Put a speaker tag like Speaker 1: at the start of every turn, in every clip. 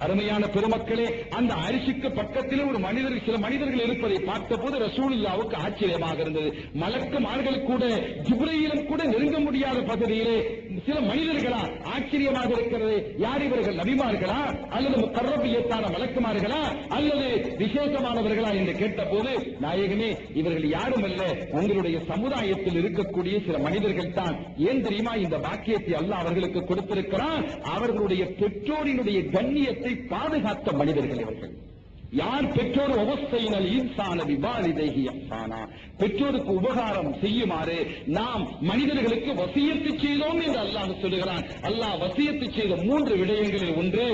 Speaker 1: அருமையான பெருமக்களே, அந்த அரிசிக்கு பக்கத்தில் ஒரு மனிதர், சில மனிதர்கள் இருப்பதை பார்த்தபோது ரசூலுல்லாவுக்கு ஆச்சரியமாக இருந்தது. மலக்குமார்கள் கூட, ஜிப்ரீலும் கூட நெருங்க முடியாத பகுதியிலே சில மனிதர்களா? ஆச்சரியமாக இருக்கிறது. யார் இவர்கள்? நபிமார்களா அல்லது முகர்ரபியத்தான மலக்குமார்களா அல்லது விசேஷமானவர்களா என்று கேட்டபோது, நாயகமே இவர்கள் யாரும் அல்ல, உங்களுடைய சமுதாயத்தில் இருக்கக்கூடிய சில மனிதர்கள் தான். ஏன் தெரியுமா? இந்த பாக்கியத்தை அல்லாஹ் அவர்களுக்கு கொடுத்திருக்கிறான். அவர்களுடைய பெற்றோரினுடைய கண்ணியத்தை பாதுகாத்த மனிதர்கள் இவர்கள். யார்? பெற்றோர் அவஸ்தையினல் இன்சான விவாலிதைஹி இஹ்சானா, பெற்றோருக்கு உபகாரம் செய்யுமாறு நாம் மனிதர்களுக்கு வசியத்து செய்தோம் என்று அல்லாஹ் சொல்லுகிறான். அல்லாஹ் வசியத்து செய்த 3 விடயங்களில் ஒன்று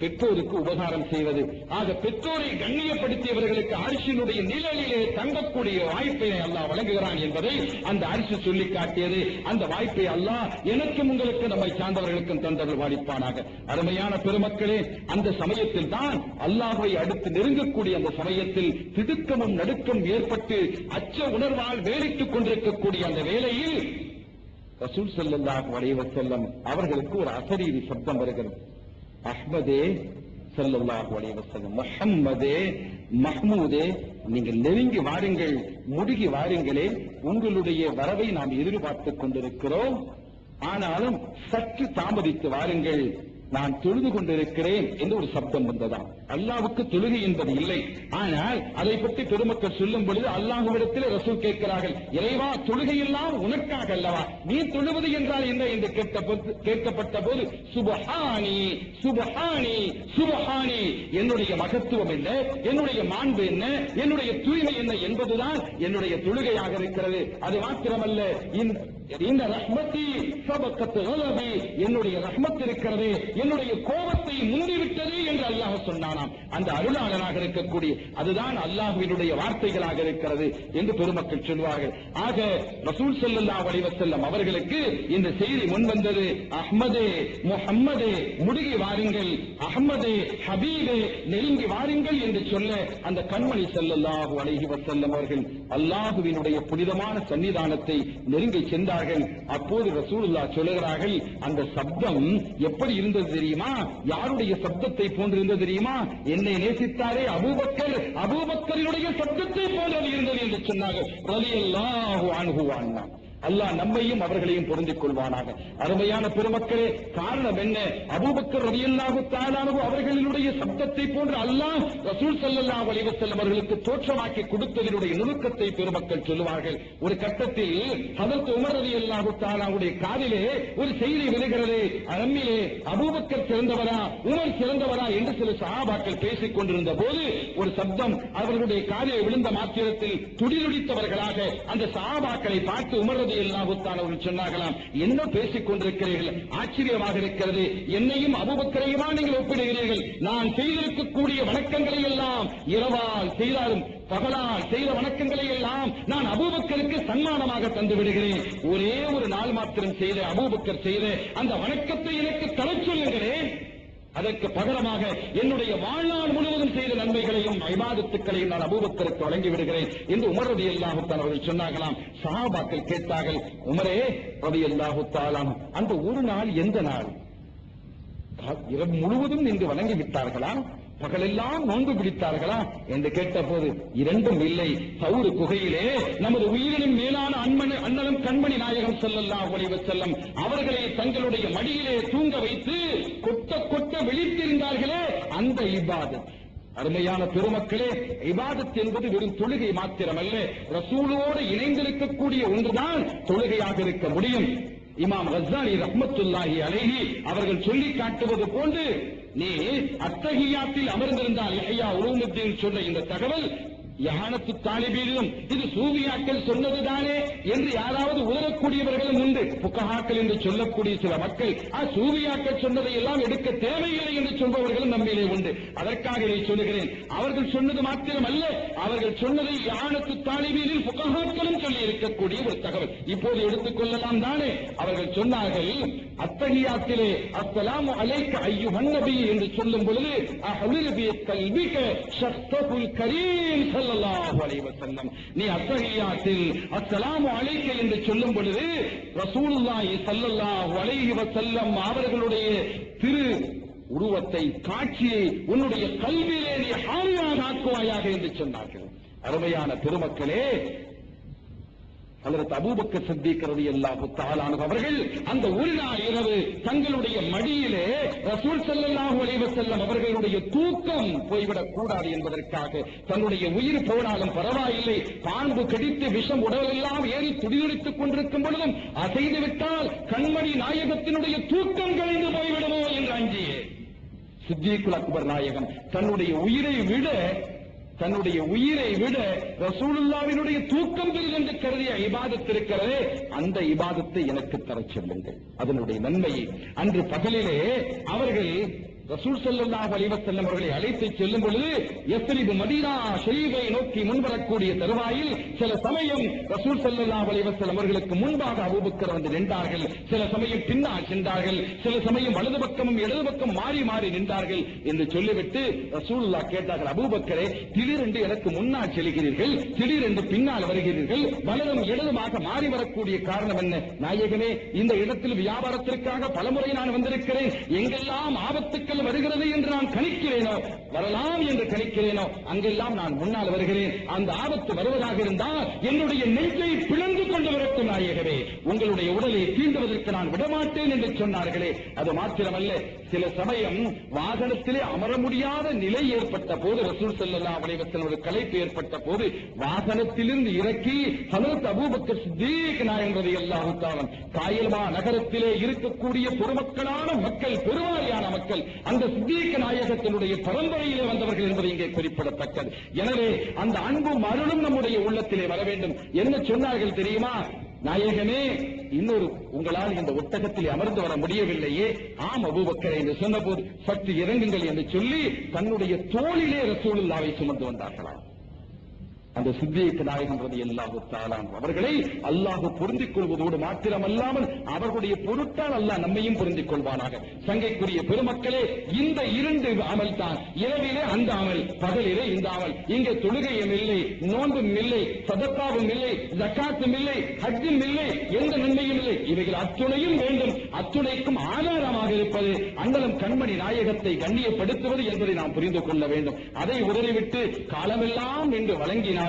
Speaker 1: பெற்றோருக்கு உபகாரம் செய்வது. ஆக பெற்றோரை கண்ணியப்படுத்தியவர்களுக்கு அரிசியினுடைய நிழலிலே தங்கக்கூடிய வாய்ப்பை அல்லாஹ் வழங்குகிறான் என்பதை அந்த அரிசி சொல்லி காட்டியது. அந்த வாய்ப்பை அல்லாஹ் எனக்கும் உங்களுக்கு, நம்மை சார்ந்தவர்களுக்கும் தந்தவர்கள் வாடிப்பானாக. அருமையான பெருமக்களே, அந்த சமயத்தில் தான் அல்லாஹ்வை அடுத்து நெருங்கக்கூடிய அந்த சமயத்தில் திடுக்கமும் நடுக்கம் ஏற்பட்டு அச்ச உணர்வால் வேடிட்டுக் கொண்டிருக்கக்கூடிய அந்த வேளையில் ரசூல் ஸல்லல்லாஹு அலைஹி வஸல்லம் அவர்களுக்கு ஒரு அசரீரி சப்தம் வருகிறது. அஹ்மதே ஸல்லல்லாஹு அலைஹி வஸல்லம், முஹம்மதே, மஹ்மூதே, நீங்கள் நெருங்கி வாருங்கள், முடுகி வாருங்களே, உங்களுடைய வரவை நாம் எதிர்பார்த்துக் கொண்டிருக்கிறோம். ஆனாலும் சற்று தாமதித்து வாருங்கள், நான் தொழுது கொண்டிருக்கிறேன் என்று ஒரு சப்தம் வந்ததாம். அல்லாஹ்வுக்கு தொழுகை என்பது இல்லை. ஆனால் அதை பற்றி பெருமக்கள் சொல்லும் பொழுது அல்லாஹ்விடத்தில் ரசூல் கேட்கிறார்கள், இறைவா, தொழுகை எல்லாம் உனக்காக அல்லவா, நீ தொழுவது என்றால் என்ன என்று கேட்கப்பட்ட போது, சுபஹானி சுபஹானி சுபஹானி, என்னுடைய மகத்துவம் என்ன, என்னுடைய மாண்பு என்ன, என்னுடைய தூய்மை என்ன என்பதுதான் என்னுடைய தொழுகையாக இருக்கிறது. அது மாத்திரமல்ல, இந்த ரஹ்மத்தி சபக்கத் கலபி, என்னுடைய ரஹ்மத் இருக்கிறது, என்னுடைய கோபத்தை முந்திவிட்டது என்று அல்லாஹ் சொன்னானாம். அந்த அருளாளனாக இருக்கக்கூடிய அதுதான் அல்லாஹ்வினுடைய வார்த்தைகளாக இருக்கிறது என்று பெருமக்கள் சொல்வார்கள். ஆக ரசூல் ஸல்லல்லாஹு அலைஹி வஸல்லம் அவர்களுக்கு இந்த செய்தி முன்வந்தது. அஹ்மதே, முஹம்மதே, முடுகி வாருங்கள், அஹ்மதே, ஹபீபே, நெருங்கி வாருங்கள் என்று சொல்ல அந்த கண்மணி ஸல்லல்லாஹு அலைஹி வஸல்லம் அவர்கள் அல்லாஹ்வினுடைய புனிதமான சன்னிதானத்தை நெருங்கி சென்றார்கள். அப்போது ரசூலுல்லாஹ் சொல்லுகிறார்கள், அந்த சப்தம் எப்படி இருந்தது தெரியுமா? யாருடைய சப்தத்தை போன்று இருந்தது தெரியுமா? என்னை நேசித்தாரே அபூபக்கர், அபூபக்கரினுடைய சப்தத்தை போன்று இருந்தது என்று சொன்னார்கள். ரலியல்லாஹு அன்ஹு வ அன்னா. அல்லாஹ் நம்மையும் அவர்களையும் பொருந்திக் கொள்வானாக. அருமையான பெருமக்களே, காரணம் என்ன? அபூபக்கர் ரலியல்லாஹு தஆலா அன்ஹு அவர்களுடைய சப்தத்தை போன்று அல்லாஹ் ரசூல் ஸல்லல்லாஹு அலைஹி வஸல்லம் அவர்களுக்கு தோற்றமாக்கி கொடுத்ததனுடைய நுணுக்கத்தை பெருமக்கள் சொல்லுவார்கள். ஒரு கட்டத்தில் ஹஜ்ரத் உமர் ரலியல்லாஹு தஆலாவுடைய காதிலே ஒரு செய்தி விழுகிறது. நம்மிலே அபூபக்கர் சிறந்தவரா, உமர் சிறந்தவரா என்று சில சஹாபாக்கள் பேசிக் கொண்டிருந்த போது ஒரு சப்தம் அவர்களுடைய காதிலே விழுந்த மாத்திரத்தில் துடிதுடித்தவர்களாக அந்த சஹாபாக்களை பார்த்து உமர் ரலியல்லாஹு தஆலா அவர்கள் சொன்னார்களாம், என்ன பேசிக் கொண்டிருக்கிறீர்கள்? ஆச்சரியமாக இருக்கிறது. என்னையும் அபூபக்கரையுமா நீங்கள் ஒப்பிடுகிறீர்கள்? நான் செய்திருக்கக்கூடிய வணக்கங்களை எல்லாம் இரவால் செய்தாலும் பகலால் செய்த வணக்கங்களை எல்லாம் நான் அபூபக்கருக்கு சன்மானமாக தந்து விடுகிறேன். ஒரே ஒரு நாள் மாத்திரம் செய்த அபூபக்கர் செய்த அந்த வணக்கத்தை எனக்கு தரச் சொல்லுங்களேன். அதற்கு பகரமாக என்னுடைய வாழ்நாள் முழுவதும் செய்த நன்மைகளையும் இபாதத்துக்களையும் நான் அபூபக்கருக்கு வழங்கி விடுகிறேன் என்று உமர் ரலியல்லாஹு தஆலா அவர்கள் சொன்னார்களாம். சஹாபாக்கள் கேட்டார்கள், உமரே ரலியல்லாஹு தஆலா, அந்த ஒரு நாள் எந்த நாள்? இரவு முழுவதும் நின்று வணங்கி விட்டார்களா, பகலெல்லாம் நோன்பு பிடித்தார்களா என்று கேட்டபோது, இரண்டும் இல்லை. சௌரு குகையிலே நமது உயிரினும் மேலான அண்ணலும் கண்மணி நாயகம் ஸல்லல்லாஹு அலைஹி வஸல்லம் அவர்களை தங்களுடைய மடியிலே தூங்க வைத்து கொட்ட கொட்ட விழித்திருந்தார்களே, அந்த இபாதத். அருமையான பெருமக்களே, இபாதத் என்பது வெறும் தொழுகை மாத்திரமல்ல, ரசூலோடு இணைந்திருக்கக்கூடிய ஒன்றுதான் தொழுகையாக இருக்க முடியும். இமாம் கஸ்ஸாலி ரஹ்மத்துல்லாஹி அலைஹி அவர்கள் சொல்லி காட்டுவது போன்று, நீ அத்தஹியாத்தில் அமர்ந்திருந்தால், யஹ்யா உலூமுத்தீன் சொன்ன இந்த தகவல் யஹானத்து தாலிபீனிலும் இது சூஃபியாக்கள் சொன்னதுதானே என்று யாராவது உணரக்கூடியவர்களும் உண்டு. புக்கஹாக்கள் என்று சொல்லக்கூடிய சில மக்கள் சூஃபியாக்கள் சொன்னதை எல்லாம் எடுக்க தேவையில்லை என்று சொல்பவர்களும் நம்மிலே உண்டு. அதற்காக இதை சொல்லுகிறேன். அவர்கள் சொன்னது மாத்திரம் அல்ல, அவர்கள் சொன்னதை யஹானத்து தாலிபீனில் புக்கஹாக்களும் சொல்லி இருக்கக்கூடிய ஒரு தகவல் இப்போது எடுத்துக் கொள்ளலாம் தானே. அவர்கள் சொன்னார்கள், அத்தஹியாத்திலே அஸ்ஸலாமு அலைக்க அய்யுஹன் நபி என்று சொல்லும் பொழுது அஹ்லில் பி கல்பிக ஷஃபத்துல் கரீம் ஸல்லல்லாஹு அலைஹி வஸல்லம், நீ அத்தஹியாத்தில் அஸ்ஸலாமு அலைக்க என்று சொல்லும் பொழுது ரசூலுல்லாஹி ஸல்லல்லாஹு அலைஹி வஸல்லம் அவர்களுடைய திரு உருவத்தை, காட்சியை உன்னுடைய கல்வியிலே நீ ஹாரியாக ஆக்குவாயாக என்று சொன்னார்கள். அருமையான பெருமக்களே, ஹஜ்ரத் அபூபக்கர் சித்திக் ரலியல்லாஹு தஆலா அன்ஹு அவர்கள் அந்த ஒரு நாள் இரவு தங்களுடைய மடியிலே ரசூல் ஸல்லல்லாஹு அலைஹி வஸல்லம் அவர்களுடைய தூக்கம் போய்விடக் கூடாது என்பதற்காக தன்னுடைய உயிர் போனாலும் பரவாயில்லை, பாம்பு கடித்து விஷம் உடலெல்லாம் ஏறி துடிதுடித்துக் கொண்டிருக்கும் பொழுதும் அசைந்து விட்டால் கண்மணி நாயகத்தினுடைய தூக்கம் கலைந்து போய்விடுமோ என்று அஞ்சியே சித்திக்குல் அக்பர் நாயகம் தன்னுடைய உயிரை விட ரசூலுல்லாஹ்வினுடைய தூக்கம் பெரிதென்று கருதிய இபாதத் இருக்கிறதே, அந்த இபாதத்தை எனக்கு தரச் சொல்லுங்கள், அதனுடைய நன்மையை. அன்று பகலிலே அவர்கள் ரசூல் ஸல்லல்லாஹு அலைஹி வஸல்லம் அவர்களை அழைத்து செல்லும் பொழுது யஸ்ரிப் மதீனா ஷரீஃபை நோக்கி முன்வரக்கூடிய தருவாயில் சில சமயம் ரசூல் ஸல்லல்லாஹு அலைஹி வஸல்லம் அவர்களுக்கு முன்பாக அபூபக்கர் வந்து நின்றார்கள், சில சமயம் பின்னால் சென்றார்கள், சில சமயம் வலது பக்கமும் இடது பக்கம் மாறி மாறி நின்றார்கள் என்று சொல்லிவிட்டு ரசூலுல்லாஹ் கேட்டார்கள், அபூபக்கரே திடீரென்று எனக்கு முன்னால் செல்கிறீர்கள், திடீரென்று பின்னால் வருகிறீர்கள், வலதும் இடதுமாக மாறி வரக்கூடிய காரணம் என்ன? நாயகமே, இந்த இடத்தில் வியாபாரத்திற்காக பலமுறை நான் வந்திருக்கிறேன், எங்கெல்லாம் ஆபத்துக்கள் வருகிறது என்று நான் கணிக்கிறேனோ, வரலாம் என்று கணிக்கிறேனோ அங்கெல்லாம் நான் முன்னால் வருகிறேன். அந்த ஆபத்து வருவதாக இருந்தால் என்னுடைய நெஞ்சை பிளந்து கொண்டு வரட்டும் நாயகமே, உங்களுடைய உடலை தீண்டுவதற்கு நான் விடமாட்டேன் என்று சொன்னார்களே. அது மாத்திரமல்ல, சில சமயம் வாகனத்திலே அமர முடியாத நிலை ஏற்பட்ட போது, ரசூல் ஸல்லல்லாஹு அலைஹி வஸல்லம் ஒரு களைப்பு ஏற்பட்ட போது வாகனத்திலிருந்து இறக்கி ஹஜ்ரத் அபூபக்கர் சித்திக் நாயகம் ரலியல்லாஹு தஆலா காயல்மா நகரத்திலே இருக்கக்கூடிய பொதுமக்களான மக்கள், பெருவாரியான மக்கள் அந்த சித்திக் நாயகத்தினுடைய பரம்பரையிலே வந்தவர்கள் என்பது இங்கே குறிப்பிடத்தக்கது. எனவே அந்த அன்பும் அருளும் நம்முடைய உள்ளத்திலே வர வேண்டும். என்ன சொன்னார்கள் தெரியுமா? நாயகமே, இன்னொரு உங்களால் இந்த ஒட்டகத்தில் அமர்ந்து வர முடியவில்லையே. ஆம் அபூபக்கரை என்று சொன்னபோது சற்று இறங்குங்கள் என்று சொல்லி தன்னுடைய தோளிலே ரசூலுல்லாஹை சுமந்து வந்தார்களாம். அந்த சித்திக் நாயகம் ரலியல்லாஹு தஆலா அவர்களை அல்லாஹ் பொருந்திக் கொள்வதோடு மாத்திரமல்லாமல் அவர்களுடைய பொருட்டால் அல்லாஹ் நம்மையும் பொருந்திக் கொள்வானாக. சங்கைக்குரிய பெருமக்களே, இந்த இரண்டு அமல் தான். இரவிலே அந்த அமல், பகலிலே இந்த அமல். இங்கே தொழுகையும் இல்லை, நோன்பும் இல்லை, சதக்காவும் இல்லை, ஜக்காத்தும் இல்லை, ஹஜ்ஜும் இல்லை, எந்த நன்மையும் இல்லை. இவைகள் அத்துணையும் வேண்டும். அத்துணைக்கும் ஆதாரமாக இருப்பது அண்ணலம் கண்மணி நாயகத்தை கண்ணியப்படுத்துவது என்பதை நாம் புரிந்து கொள்ள வேண்டும். அதை உதறிவிட்டு காலமெல்லாம் என்று வழங்கினார்,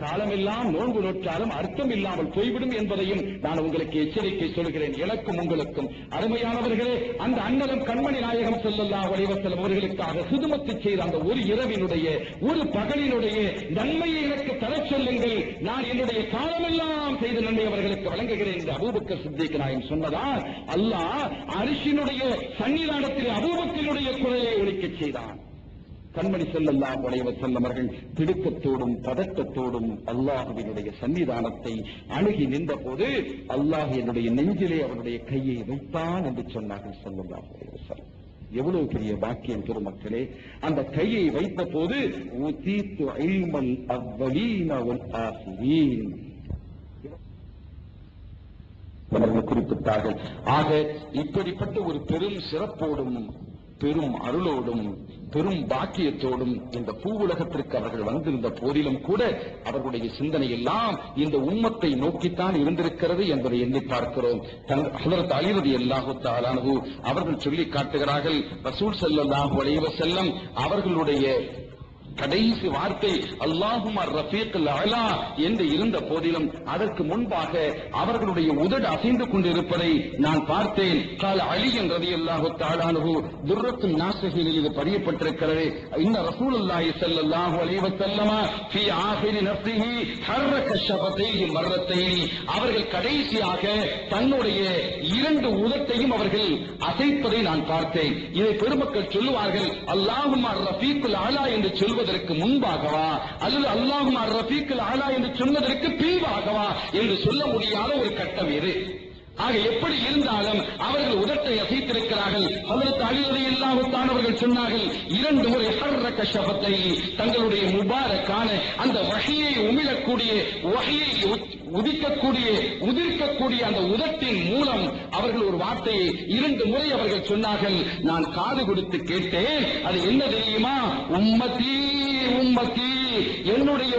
Speaker 1: காலமெல்லாம் நோன்பு நோற்றாலும் அர்த்தம் இல்லாமல் போய்விடும் என்பதையும் நான் உங்களுக்கு எச்சரிக்கை சொல்கிறேன், எனக்கும் உங்களுக்கும். அருமையானவர்களே, அந்த அண்ணலம் கண்மணி நாயகம் ஸல்லல்லாஹு அலைஹி வஸல்லம் அவர்களுக்காக சுதுமத்து செய்த அந்த ஒரு இரவினுடைய, ஒரு பகலினுடைய நன்மையை எனக்கு தரச் சொல்லுங்கள், நான் என்னுடைய காலமெல்லாம் செய்த நன்மை அவர்களுக்கு வழங்குகிறேன் என்று அபூபக்கர் சித்திக் நாயகம் சொன்னதால் அல்லாஹ் அரிசினுடைய சன்னிதானத்தில் அபூபக்கருடைய குரலை ஒலிக்கச் செய்தான். கண்மணி ஸல்லல்லாஹு அலைஹி வஸல்லம் அவர்கள் திடுக்கத்தோடும் பதட்டத்தோடும் அல்லாஹ்வினுடைய சன்னிதானத்தை அணுகி நின்ற போது அல்லாஹ் என்னுடைய நெஞ்சிலே அவருடைய கையை வைத்தான் என்று சொன்னார்கள் ஸல்லல்லாஹு அலைஹி வஸல்லம். எவ்வளவு பெரிய பாக்கியம் பெருமக்களே! அந்த கையை வைத்த போது ஊதீது இல்மல் அவ்வலீன வல் ஆகிரீன் அவர்கள் குறிப்பிட்டார்கள். ஆக இப்படிப்பட்ட ஒரு பெரும் சிறப்போடும் பெரும் அருளோடும் பெரும் பாக்கியத்தோடும் இந்த பூவுலகத்திற்கு அவர்கள் வந்திருந்த போதிலும் கூட அவர்களுடைய சிந்தனை எல்லாம் இந்த உம்மத்தை நோக்கித்தான் இருந்திருக்கிறது என்பதை எண்ணி பார்க்கிறோம். ஹஜ்ரத் அலி ரலியல்லாஹு தஆலா அன்ஹு அவர்கள் சொல்லி காட்டுகிறார்கள், ரசூல் ஸல்லல்லாஹு அலைஹி வஸல்லம் அவர்களுடைய கடைசி வார்த்தை அல்லாஹும்ம ரஃபீக்குல் அலா என்று இருந்த போதிலும் அதற்கு முன்பாக அவர்களுடைய உதடு அசைந்து கொண்டிருப்பதை நான் பார்த்தேன். கால அலி ரலியல்லாஹு தஆலா அன்ஹு துர்ரத்துன் நாஸிஹில் இது பதியப்பட்டிருக்கிறது. இன்ன ரசூலுல்லாஹி ஸல்லல்லாஹு அலைஹி வஸல்லம் ஃபீ ஆகிரி நஃப்ஸிஹி ஹர்ரக ஷஃபதைஹி மர்ரத்தைன், அவர்கள் கடைசியாக தன்னுடைய இரண்டு உதட்டையும் அவர்கள் அசைப்பதை நான் பார்த்தேன். இதை பெருமக்கள் சொல்லுவார்கள், அல்லாஹும்ம ரஃபீக்குல் அலா என்று சொல்வது முன்பாகவா அல்லது அல்லாஹும்ம ரஃபீக்குல் அலா என்று சொன்னதற்கு பின்பாகவா என்று சொல்ல முடியாத ஒரு கட்டம் இது. ஆக எப்படி இருந்தாலும் அவர்கள் உதட்டை அசைத்திருக்கிறார்கள். ஹஜ்ரத் அலி ரலியல்லாஹு தஆலா அவர்கள் சொன்னார்கள், இரண்டு முறை ஹர்ரக ஷஃபத்தை, தங்களுடைய முபாரக்கான அந்த வஹியை உமிழக்கூடிய, வஹியை உதிர்க்கக்கூடிய அந்த உதட்டின் மூலம் அவர்கள் ஒரு வார்த்தையை இரண்டு முறை அவர்கள் சொன்னார்கள். நான் காது கொடுத்து கேட்டேன். அது என்ன தெரியுமா? உம்மதி உம்மதி என்னுடைய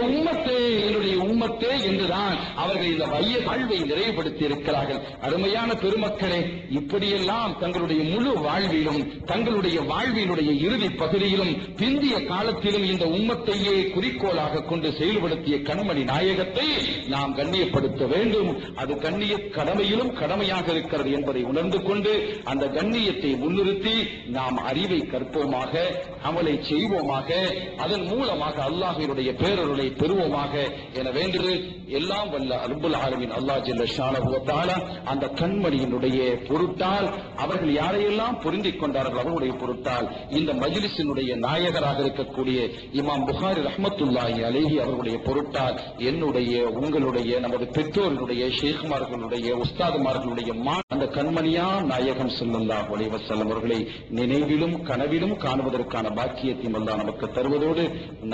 Speaker 1: உம்மத்தே என்றுதான் அவர்கள் இந்த வைய வாழ்வை நிறைவுபடுத்தி இருக்கிறார்கள். அருமையான பெருமக்களே, இப்படியெல்லாம் தங்களுடைய முழு வாழ்விலும் தங்களுடைய வாழ்வினுடைய இறுதி பகுதியிலும் பிந்திய காலத்திலும் இந்த உம்மத்தையே குறிக்கோளாக கொண்டு செயல்படுத்திய கண்மணி நாயகத்தை நாம் கண்ணியப்படுத்த வேண்டும். அது கண்ணிய கடமையிலும் கடமையாக இருக்கிறது என்பதை உணர்ந்து கொண்டு அந்த கண்ணியத்தை முன்னிறுத்தி நாம் அறிவை கற்போமாக, அமலை செய்வோமாக, அதன் மூலமாக அல்லாஹ்வினுடைய பேரருளை பெறுவோமாக என வேண்டுது. எல்லாம் வல்ல ரப்புல் ஆலமீன் அல்லாஹ் ஜல்ல ஷானஹு வ தஆலா அந்த கண்மணியினுடைய பொருட்டால் அவர்கள் யாரையெல்லாம் பொருந்திக் கொண்டார்கள் அவருடைய பொருட்டால் இந்த மஜ்லிஸினுடைய நாயகராக இருக்கக்கூடிய இமாம் புகாரி ரஹ்மத்துல்லாஹி அலைஹி அவர்களுடைய பொருட்டால் என்னுடைய, உங்களுடைய, நமது பெற்றோர்களுடைய, ஷேக்மார்களுடைய, உஸ்தாதுமார்களுடைய அந்த கண்மணியா நாயகம் ஸல்லல்லாஹு அலைஹி வஸல்லம் அவர்களை நினைவிலும் கனவிலும் காணுவதற்கான பாக்கியத்தையும் அல்லாஹ் நமக்கு தருவதோடு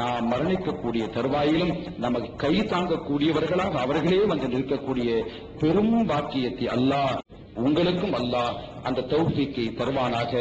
Speaker 1: நாம் மரணிக்கக்கூடிய தருவாயிலும் நமக்கு கை தாங்கக்கூடியவர்களாக அவர்களே வந்து நிற்கக்கூடிய பெரும் பாக்கியத்தை அல்லாஹ் உங்களுக்கும் அல்லாஹ் அந்த தௌஃபீக்கை தருவானாக.